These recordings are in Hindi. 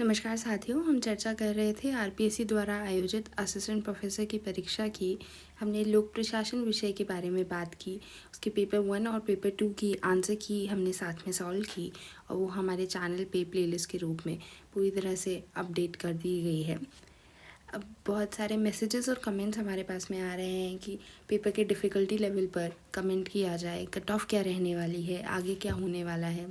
नमस्कार साथियों, हम चर्चा कर रहे थे आरपीएससी द्वारा आयोजित असिस्टेंट प्रोफेसर की परीक्षा की। हमने लोक प्रशासन विषय के बारे में बात की, उसके पेपर 1 और पेपर 2 की आंसर की हमने साथ में सॉल्व की और वो हमारे चैनल पे प्लेलिस्ट के रूप में पूरी तरह से अपडेट कर दी गई है। अब बहुत सारे मैसेजेस और कमेंट्स हमारे पास में आ रहे हैं कि पेपर के डिफ़िकल्टी लेवल पर कमेंट किया जाए, कट ऑफ क्या रहने वाली है, आगे क्या होने वाला है,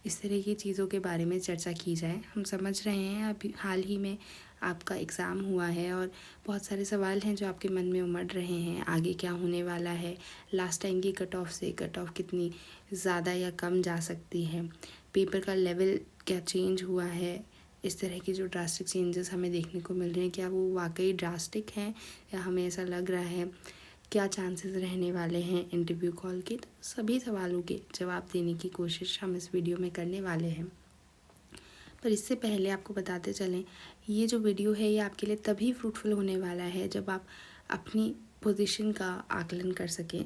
इस तरह की चीज़ों के बारे में चर्चा की जाए। हम समझ रहे हैं अभी हाल ही में आपका एग्ज़ाम हुआ है और बहुत सारे सवाल हैं जो आपके मन में उमड़ रहे हैं, आगे क्या होने वाला है, लास्ट टाइम की कट ऑफ से कट ऑफ कितनी ज़्यादा या कम जा सकती है, पेपर का लेवल क्या चेंज हुआ है। इस तरह की जो ड्रास्टिक चेंजेस हमें देखने को मिल रहे हैं, क्या वो वाकई ड्रास्टिक हैं या हमें ऐसा लग रहा है, क्या चांसेस रहने वाले हैं इंटरव्यू कॉल के। तो सभी सवालों के जवाब देने की कोशिश हम इस वीडियो में करने वाले हैं। पर इससे पहले आपको बताते चलें, ये जो वीडियो है ये आपके लिए तभी फ्रूटफुल होने वाला है जब आप अपनी पोजीशन का आकलन कर सकें।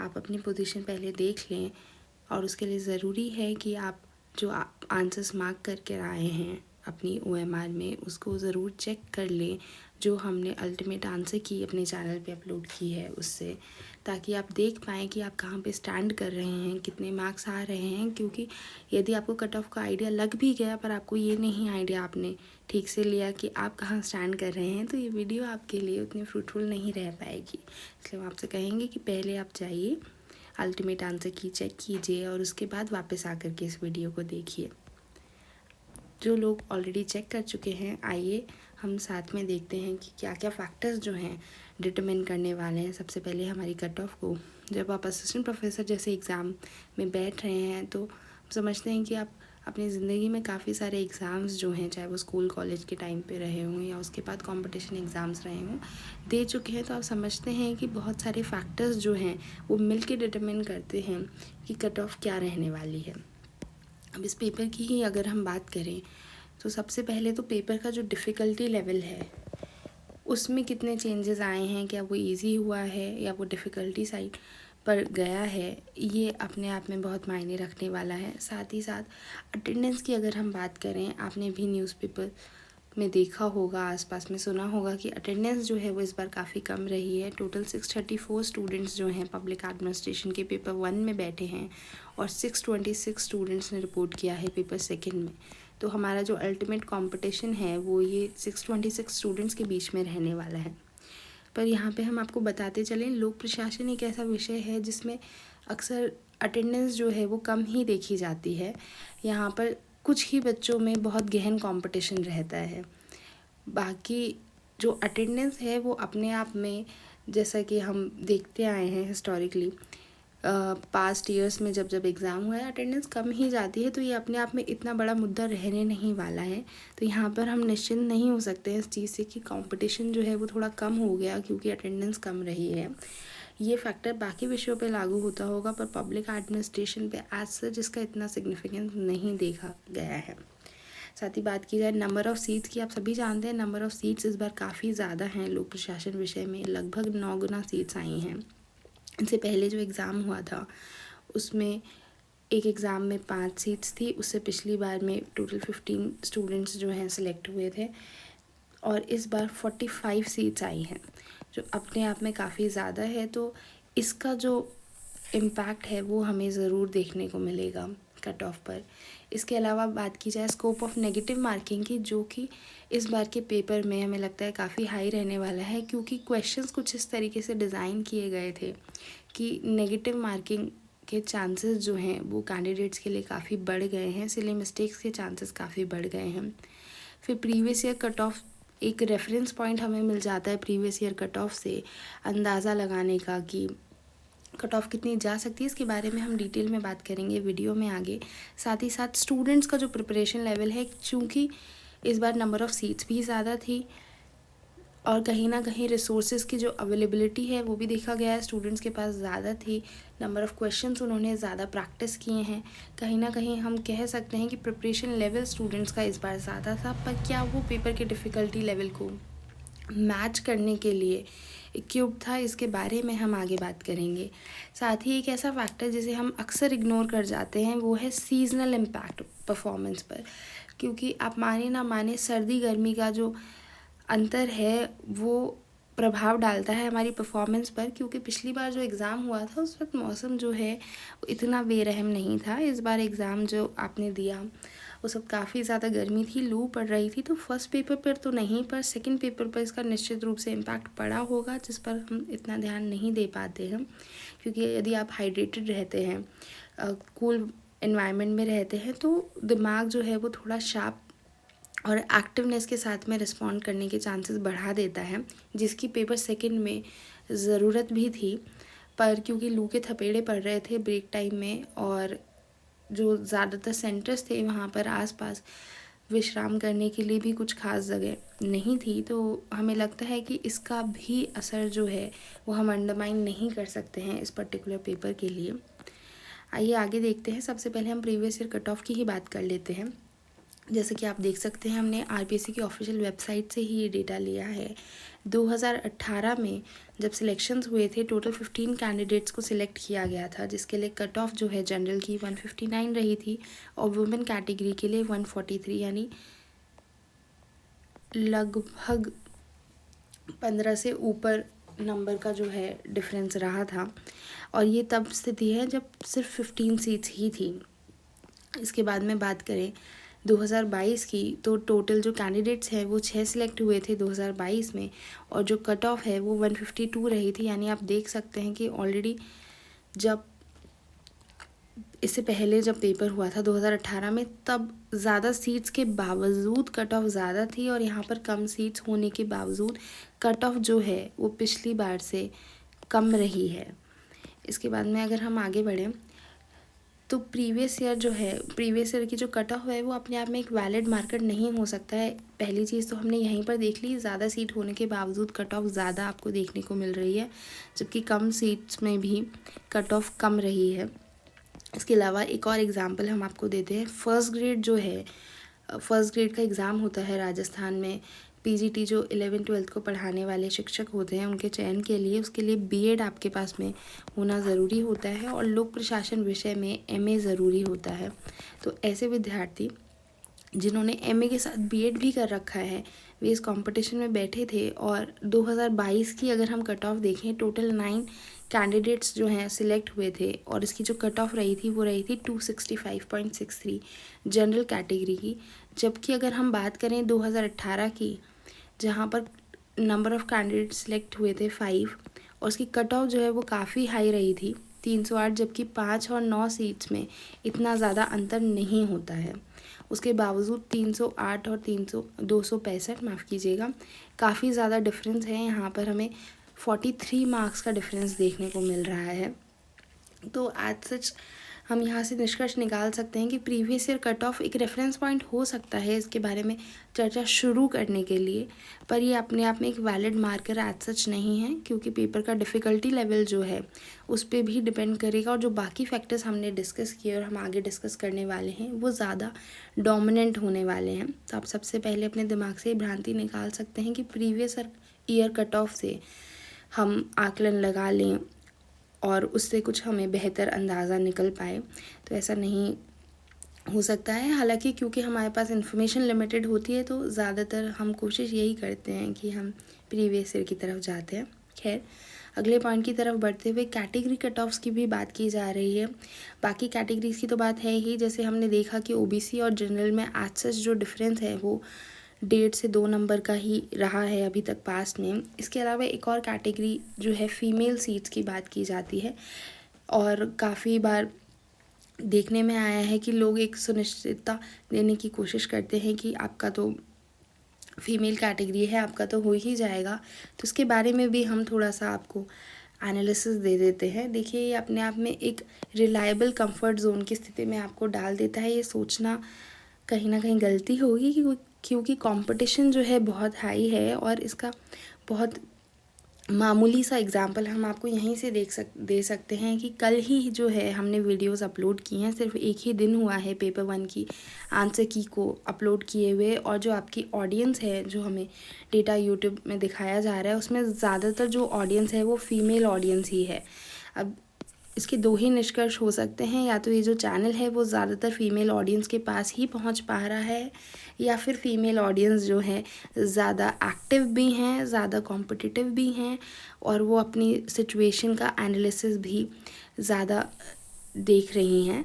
आप अपनी पोजीशन पहले देख लें और उसके लिए ज़रूरी है कि आप जो आंसर्स मार्क करके आए हैं अपनी ओएमआर में, उसको ज़रूर चेक कर लें जो हमने अल्टीमेट आंसर की अपने चैनल पे अपलोड की है उससे, ताकि आप देख पाएँ कि आप कहाँ पे स्टैंड कर रहे हैं, कितने मार्क्स आ रहे हैं। क्योंकि यदि आपको कट ऑफ का आइडिया लग भी गया पर आपको ये नहीं आइडिया आपने ठीक से लिया कि आप कहाँ स्टैंड कर रहे हैं, तो ये वीडियो आपके लिए उतनी फ्रूटफुल नहीं रह पाएगी। इसलिए हम आपसे कहेंगे कि पहले आप जाइए, अल्टीमेट आंसर की चेक कीजिए और उसके बाद वापस आकर के इस वीडियो को देखिए। जो लोग ऑलरेडी चेक कर चुके हैं, आइए हम साथ में देखते हैं कि क्या क्या फैक्टर्स जो हैं डिटरमिन करने वाले हैं सबसे पहले हमारी कट ऑफ को। जब आप असिस्टेंट प्रोफेसर जैसे एग्ज़ाम में बैठ रहे हैं तो समझते हैं कि आप अपनी ज़िंदगी में काफ़ी सारे एग्ज़ाम्स जो हैं, चाहे वो स्कूल कॉलेज के टाइम पे रहे हों या उसके बाद कंपटीशन एग्ज़ाम्स रहे हों, दे चुके हैं। तो आप समझते हैं कि बहुत सारे फैक्टर्स जो हैं वो मिल के डिटरमिन करते हैं कि कट ऑफ क्या रहने वाली है। अब इस पेपर की ही अगर हम बात करें तो सबसे पहले तो पेपर का जो डिफ़िकल्टी लेवल है उसमें कितने चेंजेस आए हैं, क्या वो इजी हुआ है या वो डिफ़िकल्टी साइड पर गया है, ये अपने आप में बहुत मायने रखने वाला है। साथ ही साथ अटेंडेंस की अगर हम बात करें, आपने भी न्यूज़पेपर में देखा होगा, आसपास में सुना होगा कि अटेंडेंस जो है वो इस बार काफ़ी कम रही है। टोटल 634 स्टूडेंट्स जो हैं पब्लिक एडमिनिस्ट्रेशन के पेपर 1 में बैठे हैं और 626 स्टूडेंट्स ने रिपोर्ट किया है पेपर 2 में। तो हमारा जो अल्टीमेट कंपटीशन है वो ये 626 स्टूडेंट्स के बीच में रहने वाला है। पर यहाँ पे हम आपको बताते चलें, लोक प्रशासन एक ऐसा विषय है जिसमें अक्सर अटेंडेंस जो है वो कम ही देखी जाती है। यहाँ पर कुछ ही बच्चों में बहुत गहन कंपटीशन रहता है। बाकी जो अटेंडेंस है वो अपने आप में, जैसा कि हम देखते आए हैं हिस्टोरिकली, पास्ट ईयर्स में जब जब एग्ज़ाम हुआ है अटेंडेंस कम ही जाती है, तो ये अपने आप में इतना बड़ा मुद्दा रहने नहीं वाला है। तो यहाँ पर हम निश्चिंत नहीं हो सकते हैं इस चीज़ से कि कंपटीशन जो है वो थोड़ा कम हो गया क्योंकि अटेंडेंस कम रही है। ये फैक्टर बाकी विषयों पे लागू होता होगा पर पब्लिक एडमिनिस्ट्रेशन पे एज सच इसका इतना सिग्निफिकेंस नहीं देखा गया है। साथ ही बात की जाए नंबर ऑफ़ सीट्स की, आप सभी जानते हैं नंबर ऑफ़ सीट्स इस बार काफ़ी ज़्यादा हैं। लोक प्रशासन विषय में लगभग 9 गुना सीट्स आई हैं। इससे पहले जो एग्ज़ाम हुआ था उसमें एक एग्ज़ाम में 5 सीट्स थी, उससे पिछली बार में टोटल 15 स्टूडेंट्स जो हैं सिलेक्ट हुए थे और इस बार 45 सीट्स आई हैं, जो अपने आप में काफ़ी ज़्यादा है। तो इसका जो इम्पैक्ट है वो हमें ज़रूर देखने को मिलेगा कट ऑफ पर। इसके अलावा बात की जाए स्कोप ऑफ नेगेटिव मार्किंग की, जो कि इस बार के पेपर में हमें लगता है काफ़ी हाई रहने वाला है, क्योंकि क्वेश्चंस कुछ इस तरीके से डिज़ाइन किए गए थे कि नेगेटिव मार्किंग के चांसेस जो हैं वो कैंडिडेट्स के लिए काफ़ी बढ़ गए हैं, सिली मिस्टेक्स के चांसेस काफ़ी बढ़ गए हैं। फिर प्रीवियस ईयर कट ऑफ, एक रेफरेंस पॉइंट हमें मिल जाता है प्रीवियस ईयर कट ऑफ से अंदाज़ा लगाने का कि कट ऑफ कितनी जा सकती है। इसके बारे में हम डिटेल में बात करेंगे वीडियो में आगे। साथ ही साथ स्टूडेंट्स का जो प्रिपरेशन लेवल है, चूँकि इस बार नंबर ऑफ़ सीट्स भी ज़्यादा थी और कहीं ना कहीं रिसोर्सेज की जो अवेलेबिलिटी है वो भी देखा गया है स्टूडेंट्स के पास ज़्यादा थी। नंबर ऑफ़ क्वेश्चंस उन्होंने ज़्यादा प्रैक्टिस किए हैं। कहीं ना कहीं हम कह सकते हैं कि प्रिपरेशन लेवल स्टूडेंट्स का इस बार ज़्यादा था, पर क्या वो पेपर के डिफ़िकल्टी लेवल को मैच करने के लिए इक्विप्ड था, इसके बारे में हम आगे बात करेंगे। साथ ही एक ऐसा फैक्टर जिसे हम अक्सर इग्नोर कर जाते हैं वो है सीजनल इम्पैक्ट परफॉर्मेंस पर। क्योंकि आप माने ना माने सर्दी गर्मी का जो अंतर है वो प्रभाव डालता है हमारी परफॉर्मेंस पर। क्योंकि पिछली बार जो एग्ज़ाम हुआ था उस वक्त मौसम जो है वो इतना बेरहम नहीं था। इस बार एग्ज़ाम जो आपने दिया उस वक्त काफ़ी ज़्यादा गर्मी थी, लू पड़ रही थी। तो फर्स्ट पेपर पर तो नहीं, पर सेकंड पेपर पर इसका निश्चित रूप से इम्पैक्ट पड़ा होगा, जिस पर हम इतना ध्यान नहीं दे पाते हैं। क्योंकि यदि आप हाइड्रेटेड रहते हैं, कूल एनवायरनमेंट में रहते हैं, तो दिमाग जो है वो थोड़ा शार्प और एक्टिवनेस के साथ में रिस्पॉन्ड करने के चांसेस बढ़ा देता है, जिसकी पेपर सेकंड में ज़रूरत भी थी। पर क्योंकि लू के थपेड़े पड़ रहे थे ब्रेक टाइम में और जो ज़्यादातर सेंटर्स थे वहाँ पर आसपास विश्राम करने के लिए भी कुछ खास जगह नहीं थी, तो हमें लगता है कि इसका भी असर जो है वो हम अंडरमाइन नहीं कर सकते हैं इस पर्टिकुलर पेपर के लिए। आइए आगे देखते हैं। सबसे पहले हम प्रीवियस ईयर कट ऑफ की ही बात कर लेते हैं। जैसे कि आप देख सकते हैं हमने आरपीएससी की ऑफिशियल वेबसाइट से ही ये डेटा लिया है। 2018 में जब सिलेक्शंस हुए थे, टोटल 15 कैंडिडेट्स को सिलेक्ट किया गया था, जिसके लिए कट ऑफ जो है जनरल की 159 रही थी और वुमेन कैटेगरी के लिए 143, यानी लगभग 15 से ऊपर नंबर का जो है डिफरेंस रहा था। और ये तब स्थिति है जब सिर्फ 15 सीट्स ही थी। इसके बाद में बात करें 2022 की, तो टोटल जो कैंडिडेट्स हैं वो 6 सिलेक्ट हुए थे 2022 में, और जो कट ऑफ है वो 152 रही थी। यानी आप देख सकते हैं कि ऑलरेडी जब इससे पहले जब पेपर हुआ था 2018 में, तब ज़्यादा सीट्स के बावजूद कट ऑफ ज़्यादा थी, और यहाँ पर कम सीट्स होने के बावजूद कट ऑफ जो है वो पिछली बार से कम रही है। इसके बाद में अगर हम आगे बढ़ें तो प्रीवियस ईयर की जो कट ऑफ है वो अपने आप में एक वैलिड मार्कर नहीं हो सकता है। पहली चीज़ तो हमने यहीं पर देख ली, ज़्यादा सीट होने के बावजूद कट ऑफ ज़्यादा आपको देखने को मिल रही है, जबकि कम सीट्स में भी कट ऑफ कम रही है। इसके अलावा एक और एग्जांपल हम आपको देते हैं। फर्स्ट ग्रेड का एग्ज़ाम होता है राजस्थान में। पीजीटी जो 11-12 को पढ़ाने वाले शिक्षक होते हैं उनके चयन के लिए, उसके लिए बीएड आपके पास में होना ज़रूरी होता है, और लोक प्रशासन विषय में एमए ज़रूरी होता है। तो ऐसे विद्यार्थी जिन्होंने एमए के साथ बीएड भी कर रखा है, वे इस कंपटीशन में बैठे थे। और 2022 की अगर हम कट ऑफ देखें, टोटल 9 कैंडिडेट्स जो हैं सिलेक्ट हुए थे, और इसकी जो कट ऑफ रही थी वो रही थी 265.63 जनरल कैटेगरी की। जबकि अगर हम बात करें 2018 की, जहाँ पर नंबर ऑफ़ कैंडिडेट सिलेक्ट हुए थे 5, और उसकी कट ऑफ जो है वो काफ़ी हाई रही थी 308, जबकि 5 और 9 सीट्स में इतना ज़्यादा अंतर नहीं होता है। उसके बावजूद 308 और 265 माफ़ कीजिएगा, काफ़ी ज़्यादा डिफरेंस है। यहाँ पर हमें 43 मार्क्स का डिफरेंस देखने को मिल रहा है। तो एज सच हम यहाँ से निष्कर्ष निकाल सकते हैं कि प्रीवियस ईयर कट ऑफ एक रेफरेंस पॉइंट हो सकता है इसके बारे में चर्चा शुरू करने के लिए, पर ये अपने आप में एक वैलिड मार्कर एज सच नहीं है, क्योंकि पेपर का डिफ़िकल्टी लेवल जो है उस पर भी डिपेंड करेगा, और जो बाकी फैक्टर्स हमने डिस्कस किए और हम आगे डिस्कस करने वाले हैं वो ज़्यादा डोमिनेंट होने वाले हैं। तो आप सबसे पहले अपने दिमाग से भ्रांति निकाल सकते हैं कि प्रीवियस ईयर कट ऑफ से हम आकलन लगा लें और उससे कुछ हमें बेहतर अंदाज़ा निकल पाए, तो ऐसा नहीं हो सकता है। हालांकि क्योंकि हमारे पास इन्फॉर्मेशन लिमिटेड होती है, तो ज़्यादातर हम कोशिश यही करते हैं कि हम प्रीवियस ईयर की तरफ जाते हैं। खैर, अगले पॉइंट की तरफ बढ़ते हुए कैटेगरी कट ऑफ्स की भी बात की जा रही है। बाकी कैटेगरीज की तो बात है ही, जैसे हमने देखा कि ओबीसी और जनरल में एज सच जो डिफरेंस है वो 1.5 से 2 नंबर का ही रहा है अभी तक पास्ट में। इसके अलावा एक और कैटेगरी जो है फीमेल सीट्स की बात की जाती है, और काफ़ी बार देखने में आया है कि लोग एक सुनिश्चितता देने की कोशिश करते हैं कि आपका तो फीमेल कैटेगरी है, आपका तो हो ही जाएगा। तो उसके बारे में भी हम थोड़ा सा आपको एनालिसिस दे देते हैं। देखिए, ये अपने आप में एक रिलायबल कंफर्ट जोन की स्थिति में आपको डाल देता है। ये सोचना कहीं ना कहीं गलती होगी क्योंकि कंपटीशन जो है बहुत हाई है, और इसका बहुत मामूली सा एग्जांपल हम आपको यहीं से दे सकते हैं कि कल ही जो है हमने वीडियोस अपलोड की हैं। सिर्फ एक ही दिन हुआ है पेपर 1 की आंसर की को अपलोड किए हुए, और जो आपकी ऑडियंस है, जो हमें डेटा यूट्यूब में दिखाया जा रहा है, उसमें ज़्यादातर जो ऑडियंस है वो फीमेल ऑडियंस ही है। अब इसके दो ही निष्कर्ष हो सकते हैं, या तो ये जो चैनल है वो ज़्यादातर फीमेल ऑडियंस के पास ही पहुंच पा रहा है, या फिर फीमेल ऑडियंस जो है ज़्यादा एक्टिव भी हैं, ज़्यादा कॉम्पिटिटिव भी हैं, और वो अपनी सिचुएशन का एनालिसिस भी ज़्यादा देख रही हैं।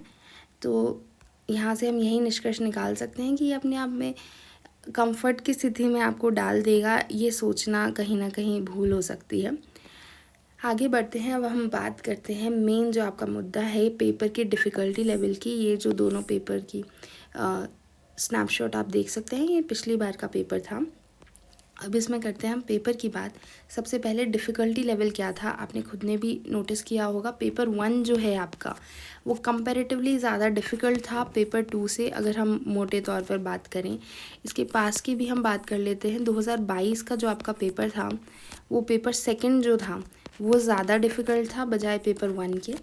तो यहाँ से हम यही निष्कर्ष निकाल सकते हैं कि ये अपने आप में कंफर्ट की स्थिति में आपको डाल देगा, ये सोचना कहीं ना कहीं भूल हो सकती है। आगे बढ़ते हैं। अब हम बात करते हैं मेन जो आपका मुद्दा है पेपर की डिफ़िकल्टी लेवल की। ये जो दोनों पेपर की स्नैपशॉट आप देख सकते हैं, ये पिछली बार का पेपर था। अब इसमें करते हैं हम पेपर की बात। सबसे पहले डिफ़िकल्टी लेवल क्या था, आपने खुद ने भी नोटिस किया होगा। पेपर 1 जो है आपका वो कंपैरेटिवली ज़्यादा डिफ़िकल्ट था पेपर 2 से, अगर हम मोटे तौर पर बात करें। इसके पास की भी हम बात कर लेते हैं। 2022 का जो आपका पेपर था, वो पेपर 2 जो था वो ज़्यादा डिफ़िकल्ट था बजाय पेपर 1 के।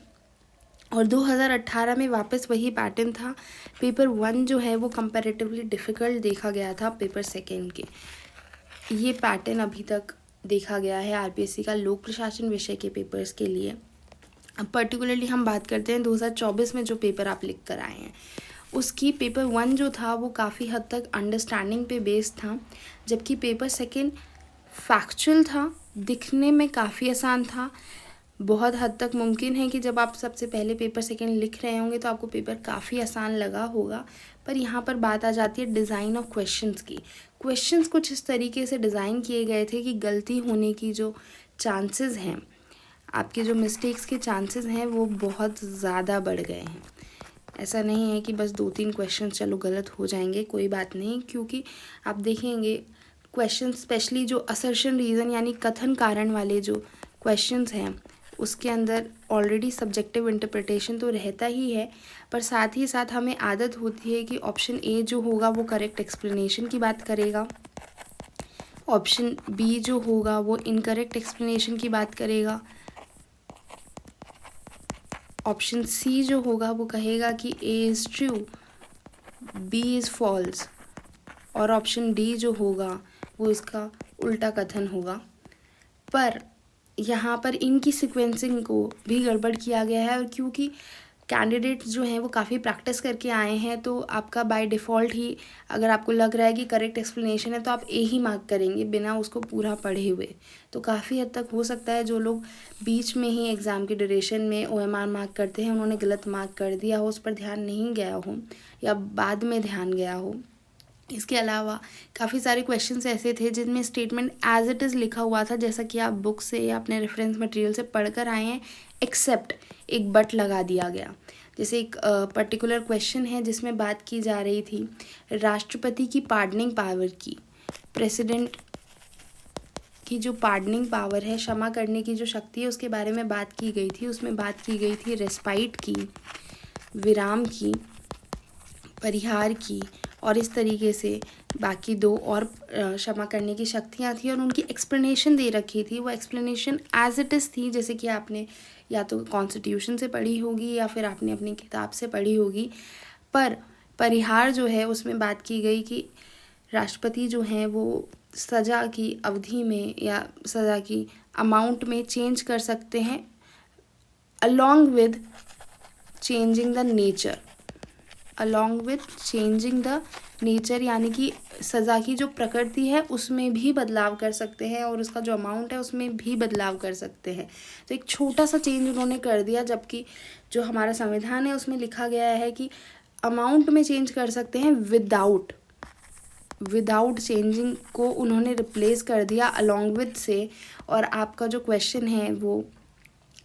और 2018 में वापस वही पैटर्न था। पेपर 1 जो है वो कंपैरेटिवली डिफ़िकल्ट देखा गया था पेपर 2 के। ये पैटर्न अभी तक देखा गया है आरपीएससी का लोक प्रशासन विषय के पेपर्स के लिए। अब पर्टिकुलरली हम बात करते हैं 2024 में जो पेपर आप लिख कर आए हैं, उसकी पेपर 1 जो था वो काफ़ी हद तक अंडरस्टैंडिंग पे बेस्ड था, जबकि पेपर 2 फैक्चुअल था, दिखने में काफ़ी आसान था। बहुत हद तक मुमकिन है कि जब आप सबसे पहले पेपर 2 लिख रहे होंगे तो आपको पेपर काफ़ी आसान लगा होगा। पर यहाँ पर बात आ जाती है डिज़ाइन ऑफ क्वेश्चंस की। क्वेश्चंस कुछ इस तरीके से डिज़ाइन किए गए थे कि गलती होने की जो चांसेस हैं, आपके जो मिस्टेक्स के चांसेस हैं वो बहुत ज़्यादा बढ़ गए हैं। ऐसा नहीं है कि बस 2-3 क्वेश्चन चलो गलत हो जाएंगे, कोई बात नहीं, क्योंकि आप देखेंगे क्वेश्चन स्पेशली जो असर्शन रीज़न यानी कथन कारण वाले जो क्वेश्चंस हैं उसके अंदर ऑलरेडी सब्जेक्टिव इंटरप्रिटेशन तो रहता ही है, पर साथ ही साथ हमें आदत होती है कि ऑप्शन ए जो होगा वो करेक्ट एक्सप्लेनेशन की बात करेगा, ऑप्शन बी जो होगा वो इनकरेक्ट एक्सप्लेनेशन की बात करेगा, ऑप्शन सी जो होगा वो कहेगा कि A is true, B is false, और ऑप्शन डी जो होगा वो इसका उल्टा कथन होगा। पर यहाँ पर इनकी सीक्वेंसिंग को भी गड़बड़ किया गया है, और क्योंकि कैंडिडेट्स जो हैं वो काफ़ी प्रैक्टिस करके आए हैं, तो आपका बाय डिफ़ॉल्ट ही अगर आपको लग रहा है कि करेक्ट एक्सप्लेनेशन है तो आप ए ही मार्क करेंगे बिना उसको पूरा पढ़े हुए। तो काफ़ी हद तक हो सकता है जो लोग बीच में ही एग्ज़ाम की ड्यूरेशन में ओएमआर मार्क करते हैं उन्होंने गलत मार्क कर दिया हो, उस पर ध्यान नहीं गया हो या बाद में ध्यान गया हो। इसके अलावा काफ़ी सारे क्वेश्चंस ऐसे थे जिनमें स्टेटमेंट एज इट इज़ लिखा हुआ था, जैसा कि आप बुक से या अपने रेफरेंस मटेरियल से पढ़ कर आए हैं, एक्सेप्ट एक बट लगा दिया गया। जैसे एक पर्टिकुलर क्वेश्चन है जिसमें बात की जा रही थी राष्ट्रपति की पार्डनिंग पावर की, प्रेसिडेंट की जो पार्डनिंग पावर है, क्षमा करने की जो शक्ति है, उसके बारे में बात की गई थी। उसमें बात की गई थी रेस्पाइट की, विराम की, परिहार की, और इस तरीके से बाकी 2 और क्षमा करने की शक्तियाँ थी, और उनकी एक्सप्लेनेशन दे रखी थी। वो एक्सप्लेनेशन एज इट इज़ थी, जैसे कि आपने या तो कॉन्स्टिट्यूशन से पढ़ी होगी या फिर आपने अपनी किताब से पढ़ी होगी। पर परिहार जो है उसमें बात की गई कि राष्ट्रपति जो हैं वो सज़ा की अवधि में या सज़ा की अमाउंट में चेंज कर सकते हैं along with changing the nature, along with changing the nature, यानी कि सज़ा की जो प्रकृति है उसमें भी बदलाव कर सकते हैं और उसका जो अमाउंट है उसमें भी बदलाव कर सकते हैं। तो एक छोटा सा चेंज उन्होंने कर दिया, जबकि जो हमारा संविधान है उसमें लिखा गया है कि अमाउंट में चेंज कर सकते हैं विदाउट चेंजिंग को उन्होंने रिप्लेस कर दिया अलॉन्ग विथ से, और आपका जो क्वेश्चन है वो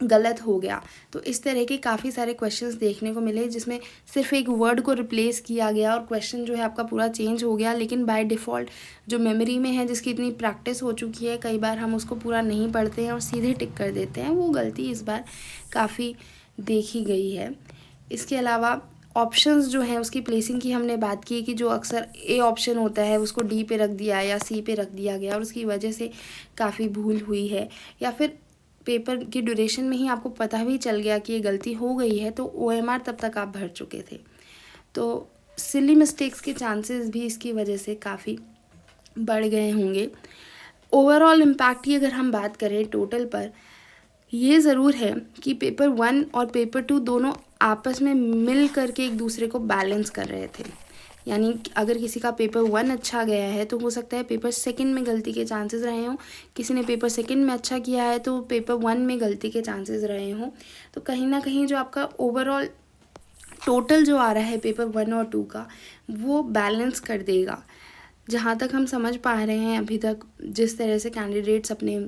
गलत हो गया। तो इस तरह के काफ़ी सारे क्वेश्चंस देखने को मिले जिसमें सिर्फ एक वर्ड को रिप्लेस किया गया और क्वेश्चन जो है आपका पूरा चेंज हो गया। लेकिन बाय डिफ़ॉल्ट जो मेमोरी में है, जिसकी इतनी प्रैक्टिस हो चुकी है, कई बार हम उसको पूरा नहीं पढ़ते हैं और सीधे टिक कर देते हैं। वो गलती इस बार काफ़ी देखी गई है। इसके अलावा ऑप्शंस जो हैं उसकी प्लेसिंग की हमने बात की कि जो अक्सर ए ऑप्शन होता है उसको डी पे रख दिया या सी पे रख दिया गया और उसकी वजह से काफ़ी भूल हुई है, या फिर पेपर की ड्यूरेशन में ही आपको पता भी चल गया कि ये गलती हो गई है, तो ओएमआर तब तक आप भर चुके थे। तो सिली मिस्टेक्स के चांसेस भी इसकी वजह से काफ़ी बढ़ गए होंगे। ओवरऑल इम्पैक्ट की अगर हम बात करें टोटल पर, ये ज़रूर है कि पेपर 1 और पेपर 2 दोनों आपस में मिल कर के एक दूसरे को बैलेंस कर रहे थे। यानी अगर किसी का पेपर 1 अच्छा गया है तो हो सकता है पेपर 2 में गलती के चांसेस रहे हों, किसी ने पेपर 2 में अच्छा किया है तो पेपर 1 में गलती के चांसेस रहे हों। तो कहीं ना कहीं जो आपका ओवरऑल टोटल जो आ रहा है पेपर 1 और 2 का, वो बैलेंस कर देगा। जहाँ तक हम समझ पा रहे हैं अभी तक, जिस तरह से कैंडिडेट्स अपने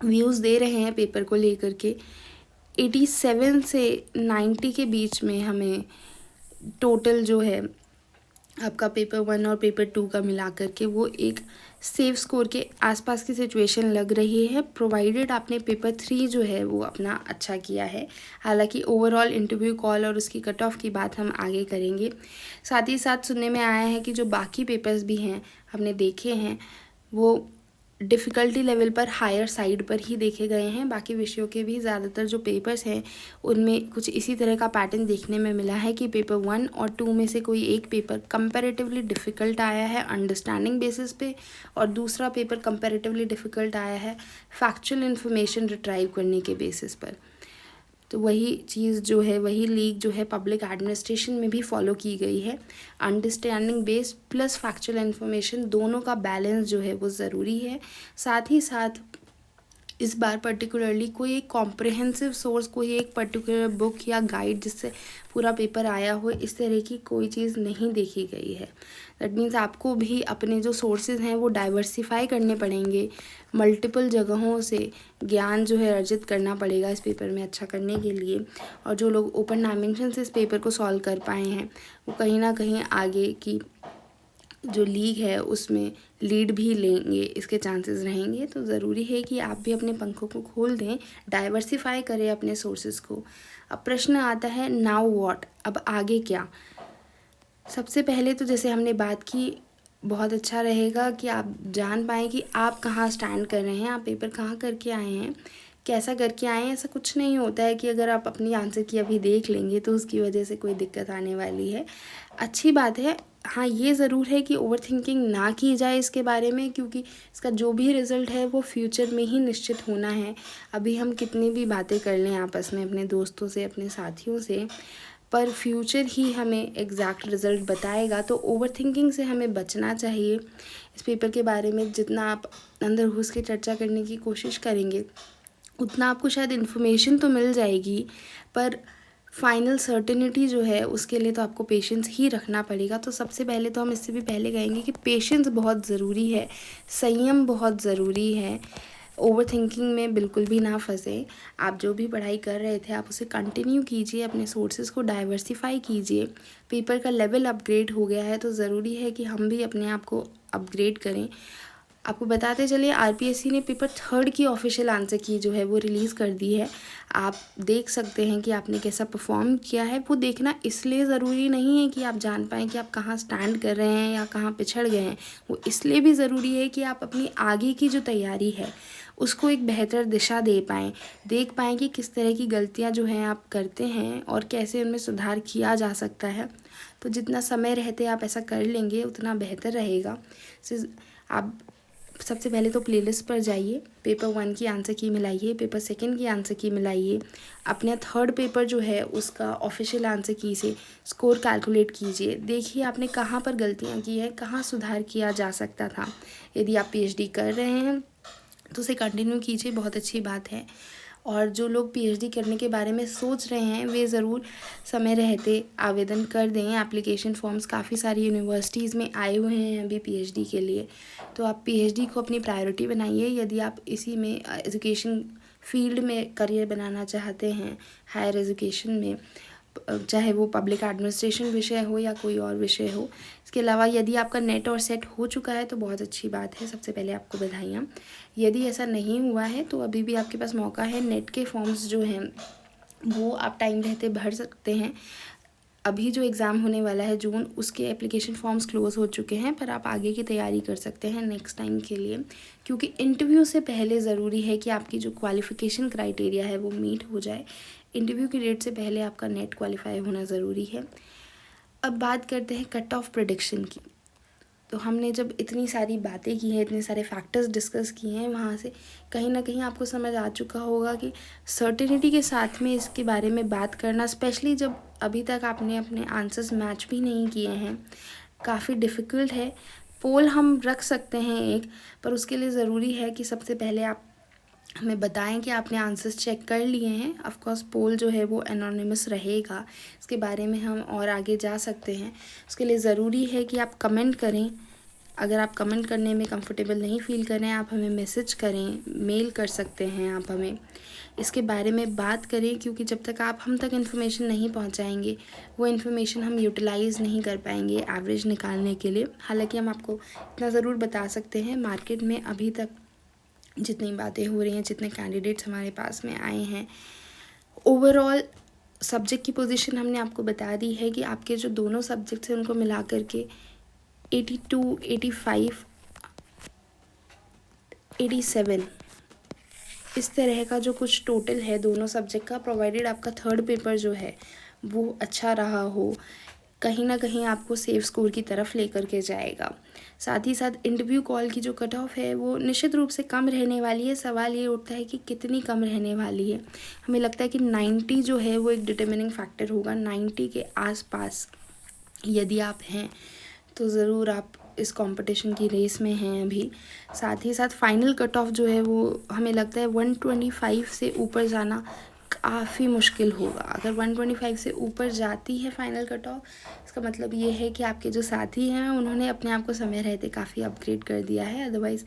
व्यूज़ दे रहे हैं पेपर को लेकर के, 87 से 90 के बीच में हमें टोटल जो है आपका पेपर 1 और पेपर 2 का मिला करके वो एक सेफ स्कोर के आसपास की सिचुएशन लग रही है, प्रोवाइडेड आपने पेपर 3 जो है वो अपना अच्छा किया है। हालांकि ओवरऑल इंटरव्यू कॉल और उसकी कट ऑफ की बात हम आगे करेंगे। साथ ही साथ सुनने में आया है कि जो बाकी पेपर्स भी हैं हमने देखे हैं, वो डिफ़िकल्टी लेवल पर हायर साइड पर ही देखे गए हैं। बाकी विषयों के भी ज़्यादातर जो पेपर्स हैं उनमें कुछ इसी तरह का पैटर्न देखने में मिला है कि पेपर 1 और 2 में से कोई एक पेपर कंपैरेटिवली डिफ़िकल्ट आया है अंडरस्टैंडिंग बेसिस पे, और दूसरा पेपर कंपैरेटिवली डिफ़िकल्ट आया है फैक्चुअल इन्फॉर्मेशन रिट्राइव करने के बेसिस पर। तो वही चीज़ जो है, वही लीग जो है पब्लिक एडमिनिस्ट्रेशन में भी फॉलो की गई है। Understanding based plus factual information दोनों का बैलेंस जो है वो ज़रूरी है। साथ ही साथ इस बार पर्टिकुलरली कोई एक कॉम्प्रिहेंसिव सोर्स, कोई एक पर्टिकुलर बुक या गाइड जिससे पूरा पेपर आया हो, इस तरह की कोई चीज़ नहीं देखी गई है। दैट मीन्स आपको भी अपने जो सोर्सेज हैं वो डाइवर्सिफाई करने पड़ेंगे, मल्टीपल जगहों से ज्ञान जो है अर्जित करना पड़ेगा इस पेपर में अच्छा करने के लिए। और जो लोग ओपन डायमेंशन से इस पेपर को सॉल्व कर पाए हैं वो कहीं ना कहीं आगे की जो लीग है उसमें लीड भी लेंगे, इसके चांसेस रहेंगे। तो ज़रूरी है कि आप भी अपने पंखों को खोल दें, डाइवर्सिफाई करें अपने सोर्सेज को। अब प्रश्न आता है नाउ व्हाट, अब आगे क्या। सबसे पहले तो जैसे हमने बात की, बहुत अच्छा रहेगा कि आप जान पाएँ कि आप कहाँ स्टैंड कर रहे हैं, आप पेपर कहाँ करके आए हैं, कैसा करके आए हैं। ऐसा कुछ नहीं होता है कि अगर आप अपनी आंसर की अभी देख लेंगे तो उसकी वजह से कोई दिक्कत आने वाली है। अच्छी बात है। हाँ, ये ज़रूर है कि ओवर थिंकिंग ना की जाए इसके बारे में, क्योंकि इसका जो भी रिज़ल्ट है वो फ्यूचर में ही निश्चित होना है। अभी हम कितनी भी बातें कर लें आपस में, अपने दोस्तों से, अपने साथियों से, पर फ्यूचर ही हमें एग्जैक्ट रिज़ल्ट बताएगा। तो ओवर थिंकिंग से हमें बचना चाहिए। इस पेपर के बारे में जितना आप अंदर घुस के चर्चा करने की कोशिश करेंगे उतना आपको शायद इन्फॉर्मेशन तो मिल जाएगी, पर फाइनल सर्टेनिटी जो है उसके लिए तो आपको पेशेंस ही रखना पड़ेगा। तो सबसे पहले तो हम इससे भी पहले कहेंगे कि पेशेंस बहुत ज़रूरी है, संयम बहुत ज़रूरी है। ओवर थिंकिंग में बिल्कुल भी ना फंसे। आप जो भी पढ़ाई कर रहे थे आप उसे कंटिन्यू कीजिए, अपने सोर्सेज को डाइवर्सिफाई कीजिए। पेपर का लेवल अपग्रेड हो गया है तो ज़रूरी है कि हम भी अपने आप को अपग्रेड करें। आपको बताते चलिए, आरपीएससी ने पेपर 3 की ऑफिशियल आंसर की जो है वो रिलीज़ कर दी है। आप देख सकते हैं कि आपने कैसा परफॉर्म किया है। वो देखना इसलिए ज़रूरी नहीं है कि आप जान पाएँ कि आप कहाँ स्टैंड कर रहे हैं या कहाँ पिछड़ गए हैं, वो इसलिए भी ज़रूरी है कि आप अपनी आगे की जो तैयारी है उसको एक बेहतर दिशा दे पाएँ, देख पाएँ कि किस तरह की गलतियाँ जो हैं आप करते हैं और कैसे उनमें सुधार किया जा सकता है। तो जितना समय रहते आप ऐसा कर लेंगे उतना बेहतर रहेगा। आप सबसे पहले तो प्लेलिस्ट पर जाइए, पेपर 1 की आंसर की मिलाइए, पेपर 2 की आंसर की मिलाइए, अपने 3rd पेपर जो है उसका ऑफिशियल आंसर की से स्कोर कैलकुलेट कीजिए। देखिए आपने कहाँ पर गलतियाँ की हैं, कहाँ सुधार किया जा सकता था। यदि आप पीएचडी कर रहे हैं तो उसे कंटिन्यू कीजिए, बहुत अच्छी बात है। और जो लोग पीएचडी करने के बारे में सोच रहे हैं वे ज़रूर समय रहते आवेदन कर दें। एप्लीकेशन फॉर्म्स काफ़ी सारी यूनिवर्सिटीज़ में आए हुए हैं अभी पीएचडी के लिए, तो आप पीएचडी को अपनी प्रायोरिटी बनाइए। यदि आप इसी में एजुकेशन फील्ड में करियर बनाना चाहते हैं, हायर एजुकेशन में, चाहे वो पब्लिक एडमिनिस्ट्रेशन विषय हो या कोई और विषय हो। इसके अलावा यदि आपका नेट और सेट हो चुका है तो बहुत अच्छी बात है, सबसे पहले आपको बधाइयाँ। यदि ऐसा नहीं हुआ है तो अभी भी आपके पास मौका है। नेट के फॉर्म्स जो हैं वो आप टाइम रहते भर सकते हैं। अभी जो एग्ज़ाम होने वाला है जून, उसके एप्लीकेशन फॉर्म्स क्लोज़ हो चुके हैं, पर आप आगे की तैयारी कर सकते हैं नेक्स्ट टाइम के लिए, क्योंकि इंटरव्यू से पहले ज़रूरी है कि आपकी जो क्वालिफ़िकेशन क्राइटेरिया है वो मीट हो जाए। इंटरव्यू की डेट से पहले आपका नेट क्वालिफाई होना ज़रूरी है। अब बात करते हैं कट ऑफ प्रेडिक्शन की। तो हमने जब इतनी सारी बातें की हैं, इतने सारे फैक्टर्स डिस्कस किए हैं, वहाँ से कहीं ना कहीं आपको समझ आ चुका होगा कि सर्टेनिटी के साथ में इसके बारे में बात करना, स्पेशली जब अभी तक आपने अपने आंसर्स मैच भी नहीं किए हैं, काफ़ी डिफ़िकल्ट है। पोल हम रख सकते हैं एक, पर उसके लिए ज़रूरी है कि सबसे पहले आप हमें बताएं कि आपने आंसर्स चेक कर लिए हैं। ऑफ कोर्स पोल जो है वो एनोनिमस रहेगा, इसके बारे में हम और आगे जा सकते हैं। उसके लिए ज़रूरी है कि आप कमेंट करें। अगर आप कमेंट करने में कंफर्टेबल नहीं फ़ील करें, आप हमें मैसेज करें, मेल कर सकते हैं आप हमें, इसके बारे में बात करें, क्योंकि जब तक आप हम तक इन्फॉर्मेशन नहीं पहुंचाएंगे, वो इन्फॉर्मेशन हम यूटिलाइज़ नहीं कर पाएंगे एवरेज निकालने के लिए। हालांकि हम आपको इतना ज़रूर बता सकते हैं, मार्केट में अभी तक जितनी बातें हो रही हैं, जितने कैंडिडेट्स हमारे पास में आए हैं, ओवरऑल सब्जेक्ट की पोजीशन हमने आपको बता दी है कि आपके जो दोनों सब्जेक्ट्स हैं उनको मिला करके 82, 85, 87 इस तरह का जो कुछ टोटल है दोनों सब्जेक्ट का, प्रोवाइडेड आपका थर्ड पेपर जो है वो अच्छा रहा हो, कहीं ना कहीं आपको सेफ स्कोर की तरफ लेकर के जाएगा। साथ ही साथ इंटरव्यू कॉल की जो कट ऑफ है वो निश्चित रूप से कम रहने वाली है। सवाल ये उठता है कि कितनी कम रहने वाली है। हमें लगता है कि 90 जो है वो एक डिटर्मिनिंग फैक्टर होगा। 90 के आसपास यदि आप हैं तो ज़रूर आप इस कंपटीशन की रेस में हैं अभी। साथ ही साथ फाइनल कट ऑफ जो है वो हमें लगता है 125 से ऊपर जाना काफ़ी मुश्किल होगा। अगर 125 से ऊपर जाती है फाइनल कट ऑफ, इसका मतलब ये है कि आपके जो साथी हैं उन्होंने अपने आप को समय रहते काफ़ी अपग्रेड कर दिया है। अदरवाइज़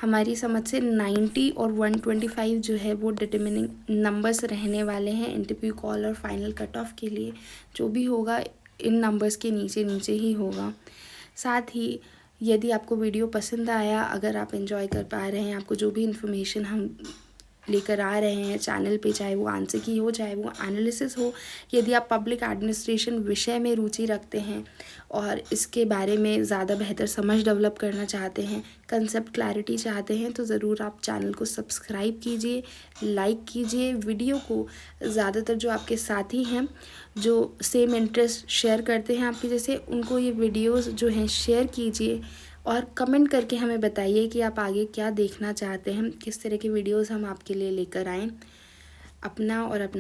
हमारी समझ से 90 और 125 जो है वो डिटर्मिनिंग नंबर्स रहने वाले हैं इंटरव्यू कॉल और फाइनल कट ऑफ के लिए। जो भी होगा इन नंबर्स के नीचे नीचे ही होगा। साथ ही यदि आपको वीडियो पसंद आया, अगर आप एंजॉय कर पा रहे हैं, आपको जो भी इन्फॉर्मेशन हम लेकर आ रहे हैं चैनल पे, चाहे वो आंसर की हो, चाहे वो एनालिसिस हो, यदि आप पब्लिक एडमिनिस्ट्रेशन विषय में रुचि रखते हैं और इसके बारे में ज़्यादा बेहतर समझ डेवलप करना चाहते हैं, कंसेप्ट क्लैरिटी चाहते हैं, तो ज़रूर आप चैनल को सब्सक्राइब कीजिए, लाइक कीजिए। वीडियो को ज़्यादातर जो आपके साथी हैं जो सेम इंटरेस्ट शेयर करते हैं आपके जैसे, उनको ये वीडियोस जो हैं शेयर कीजिए और कमेंट करके हमें बताइए कि आप आगे क्या देखना चाहते हैं, किस तरह के वीडियोस हम आपके लिए लेकर आएँ। अपना और अपना